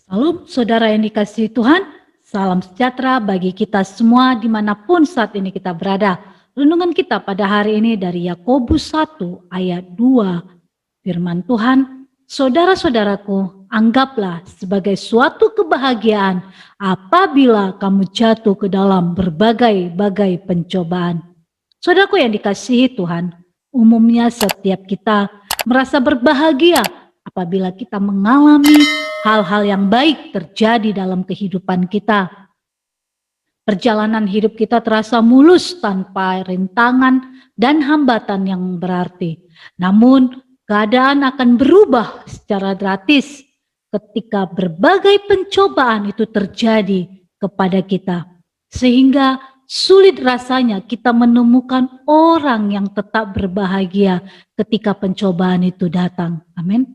Salam saudara yang dikasihi Tuhan, salam sejahtera bagi kita semua dimanapun saat ini kita berada. Renungan kita pada hari ini dari Yakobus 1 ayat 2. Firman Tuhan, saudara-saudaraku, anggaplah sebagai suatu kebahagiaan apabila kamu jatuh ke dalam berbagai-bagai pencobaan. Saudaraku yang dikasihi Tuhan, umumnya setiap kita merasa berbahagia apabila kita mengalami hal-hal yang baik terjadi dalam kehidupan kita. Perjalanan hidup kita terasa mulus tanpa rintangan dan hambatan yang berarti. Namun, keadaan akan berubah secara drastis ketika berbagai pencobaan itu terjadi kepada kita. Sehingga sulit rasanya kita menemukan orang yang tetap berbahagia ketika pencobaan itu datang. Amin.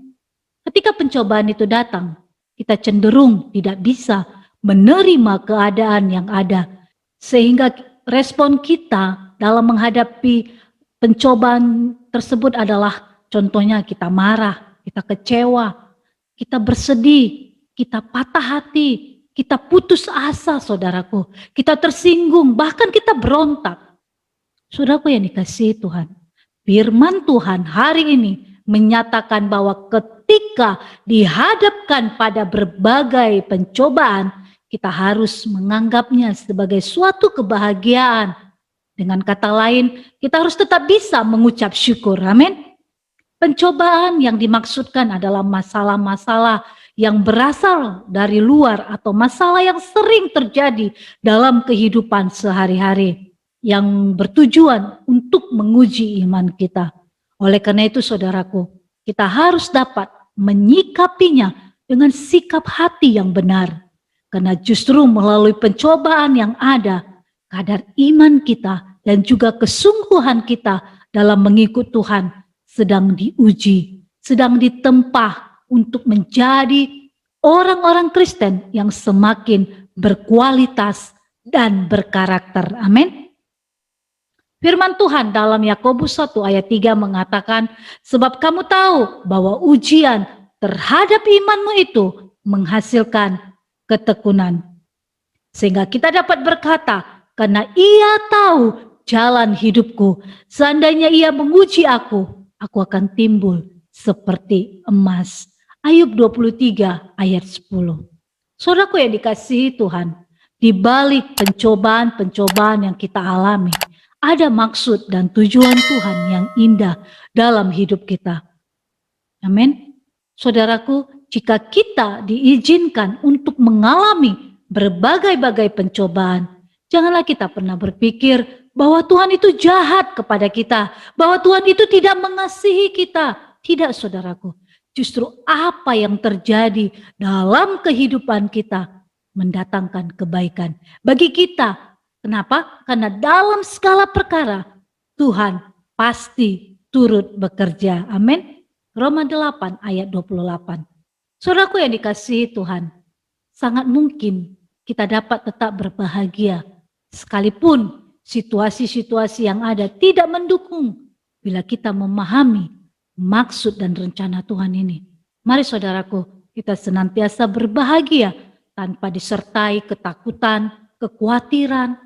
Ketika pencobaan itu datang, kita cenderung tidak bisa menerima keadaan yang ada. Sehingga respon kita dalam menghadapi pencobaan tersebut adalah contohnya kita marah, kita kecewa, kita bersedih, kita patah hati, kita putus asa saudaraku, kita tersinggung, bahkan kita berontak. Saudaraku yang dikasihi Tuhan, firman Tuhan hari ini menyatakan bahwa ketika dihadapkan pada berbagai pencobaan, kita harus menganggapnya sebagai suatu kebahagiaan. Dengan kata lain, kita harus tetap bisa mengucap syukur. Amin. Pencobaan yang dimaksudkan adalah masalah-masalah yang berasal dari luar atau masalah yang sering terjadi dalam kehidupan sehari-hari yang bertujuan untuk menguji iman kita. Oleh karena itu saudaraku, kita harus dapat menyikapinya dengan sikap hati yang benar. Karena justru melalui pencobaan yang ada, kadar iman kita dan juga kesungguhan kita dalam mengikut Tuhan sedang diuji, sedang ditempa untuk menjadi orang-orang Kristen yang semakin berkualitas dan berkarakter. Amin. Firman Tuhan dalam Yakobus 1 ayat 3 mengatakan, sebab kamu tahu bahwa ujian terhadap imanmu itu menghasilkan ketekunan. Sehingga kita dapat berkata, karena ia tahu jalan hidupku, seandainya ia menguji aku akan timbul seperti emas. Ayub 23 ayat 10. Saudaraku yang dikasihi Tuhan, di balik pencobaan-pencobaan yang kita alami, ada maksud dan tujuan Tuhan yang indah dalam hidup kita. Amin. Saudaraku, jika kita diizinkan untuk mengalami berbagai-bagai pencobaan, janganlah kita pernah berpikir bahwa Tuhan itu jahat kepada kita, bahwa Tuhan itu tidak mengasihi kita. Tidak saudaraku, justru apa yang terjadi dalam kehidupan kita mendatangkan kebaikan bagi kita. Kenapa? Karena dalam segala perkara Tuhan pasti turut bekerja. Amin. Roma 8 ayat 28. Saudaraku yang dikasihi Tuhan, sangat mungkin kita dapat tetap berbahagia sekalipun situasi-situasi yang ada tidak mendukung bila kita memahami maksud dan rencana Tuhan ini. Mari saudaraku, kita senantiasa berbahagia tanpa disertai ketakutan, kekhawatiran.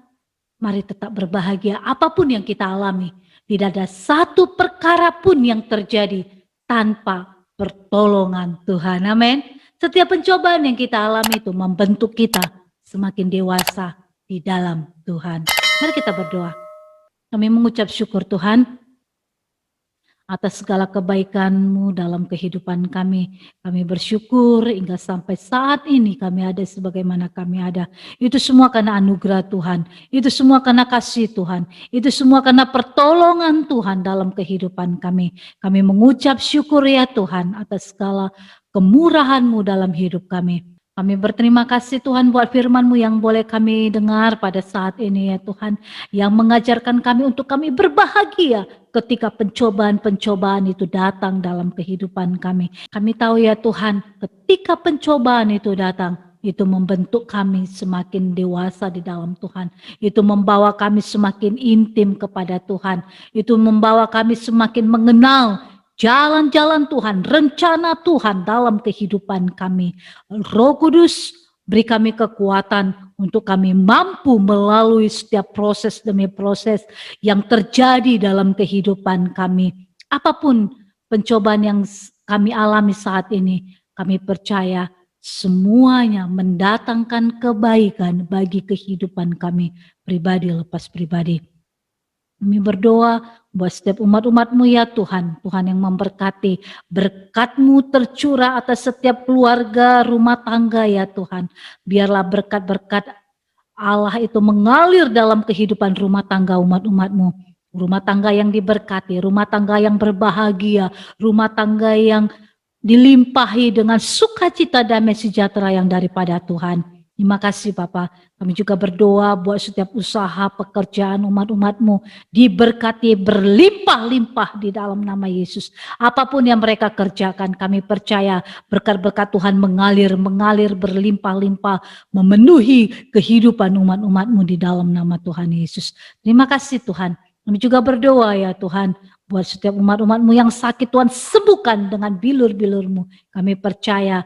Mari tetap berbahagia apapun yang kita alami. Tidak ada satu perkara pun yang terjadi tanpa pertolongan Tuhan. Amin. Setiap pencobaan yang kita alami itu membentuk kita semakin dewasa di dalam Tuhan. Mari kita berdoa. Kami mengucap syukur Tuhan atas segala kebaikan-Mu dalam kehidupan kami. Kami bersyukur hingga sampai saat ini kami ada sebagaimana kami ada. Itu semua karena anugerah Tuhan. Itu semua karena kasih Tuhan. Itu semua karena pertolongan Tuhan dalam kehidupan kami. Kami mengucap syukur ya Tuhan atas segala kemurahan-Mu dalam hidup kami. Kami berterima kasih Tuhan buat firman-Mu yang boleh kami dengar pada saat ini ya Tuhan. Yang mengajarkan kami untuk kami berbahagia ketika pencobaan-pencobaan itu datang dalam kehidupan kami. Kami tahu ya Tuhan, ketika pencobaan itu datang, itu membentuk kami semakin dewasa di dalam Tuhan. Itu membawa kami semakin intim kepada Tuhan. Itu membawa kami semakin mengenal jalan-jalan Tuhan, rencana Tuhan dalam kehidupan kami. Roh Kudus, beri kami kekuatan untuk kami mampu melalui setiap proses demi proses yang terjadi dalam kehidupan kami. Apapun pencobaan yang kami alami saat ini, kami percaya semuanya mendatangkan kebaikan bagi kehidupan kami pribadi lepas pribadi. Kami berdoa buat setiap umat-umat-Mu ya Tuhan, Tuhan yang memberkati, berkat-Mu tercurah atas setiap keluarga, rumah tangga ya Tuhan. Biarlah berkat-berkat Allah itu mengalir dalam kehidupan rumah tangga umat-umat-Mu. Rumah tangga yang diberkati, rumah tangga yang berbahagia, rumah tangga yang dilimpahi dengan sukacita damai sejahtera yang daripada Tuhan. Terima kasih Bapa. Kami juga berdoa buat setiap usaha pekerjaan umat-umat-Mu diberkati berlimpah-limpah di dalam nama Yesus. Apapun yang mereka kerjakan, kami percaya berkat-berkat Tuhan mengalir berlimpah-limpah, memenuhi kehidupan umat-umat-Mu di dalam nama Tuhan Yesus. Terima kasih Tuhan. Kami juga berdoa ya Tuhan, buat setiap umat-umat-Mu yang sakit Tuhan sembuhkan dengan bilur-bilur-Mu. Kami percaya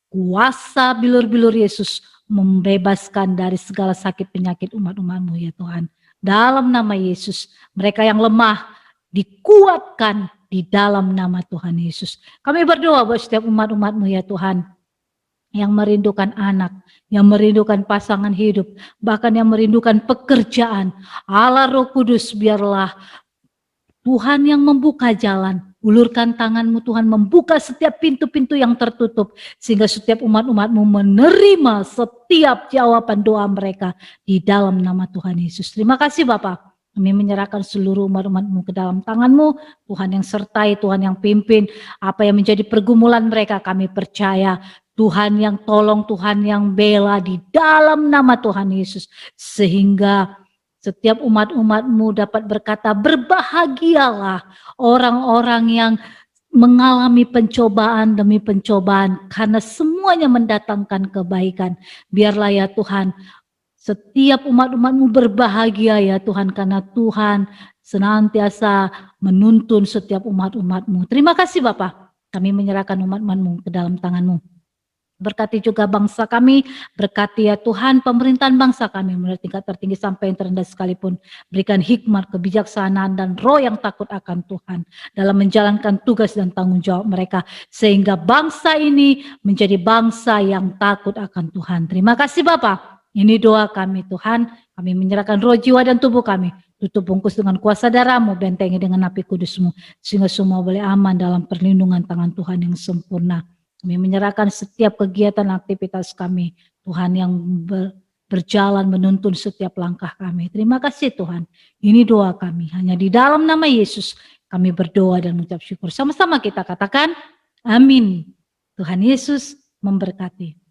kuasa bilur-bilur Yesus membebaskan dari segala sakit penyakit umat-umat-Mu ya Tuhan. Dalam nama Yesus, mereka yang lemah dikuatkan di dalam nama Tuhan Yesus. Kami berdoa buat setiap umat-umat-Mu ya Tuhan, yang merindukan anak, yang merindukan pasangan hidup, bahkan yang merindukan pekerjaan. Allah Roh Kudus, biarlah Tuhan yang membuka jalan, ulurkan tangan-Mu Tuhan, membuka setiap pintu-pintu yang tertutup, sehingga setiap umat-umat-Mu menerima setiap jawaban doa mereka di dalam nama Tuhan Yesus. Terima kasih Bapak. Kami menyerahkan seluruh umat-umat-Mu ke dalam tangan-Mu, Tuhan yang sertai, Tuhan yang pimpin, apa yang menjadi pergumulan mereka kami percaya, Tuhan yang tolong, Tuhan yang bela di dalam nama Tuhan Yesus, sehingga setiap umat-umat-Mu dapat berkata, berbahagialah orang-orang yang mengalami pencobaan demi pencobaan, karena semuanya mendatangkan kebaikan. Biarlah ya Tuhan, setiap umat-umat-Mu berbahagia ya Tuhan, karena Tuhan senantiasa menuntun setiap umat-umat-Mu. Terima kasih Bapak, kami menyerahkan umat-umat-Mu ke dalam tangan-Mu. Berkati juga bangsa kami, berkati ya Tuhan pemerintahan bangsa kami mulai tingkat tertinggi sampai yang terendah sekalipun. Berikan hikmat, kebijaksanaan dan roh yang takut akan Tuhan dalam menjalankan tugas dan tanggung jawab mereka, sehingga bangsa ini menjadi bangsa yang takut akan Tuhan. Terima kasih Bapa. Ini doa kami Tuhan, kami menyerahkan roh, jiwa dan tubuh kami. Tutup bungkus dengan kuasa darah-Mu, bentengi dengan api kudus-Mu, sehingga semua boleh aman dalam perlindungan tangan Tuhan yang sempurna. Kami menyerahkan setiap kegiatan aktivitas kami, Tuhan yang berjalan menuntun setiap langkah kami. Terima kasih Tuhan. Ini doa kami, hanya di dalam nama Yesus kami berdoa dan mengucap syukur. Sama-sama kita katakan, amin. Tuhan Yesus memberkati.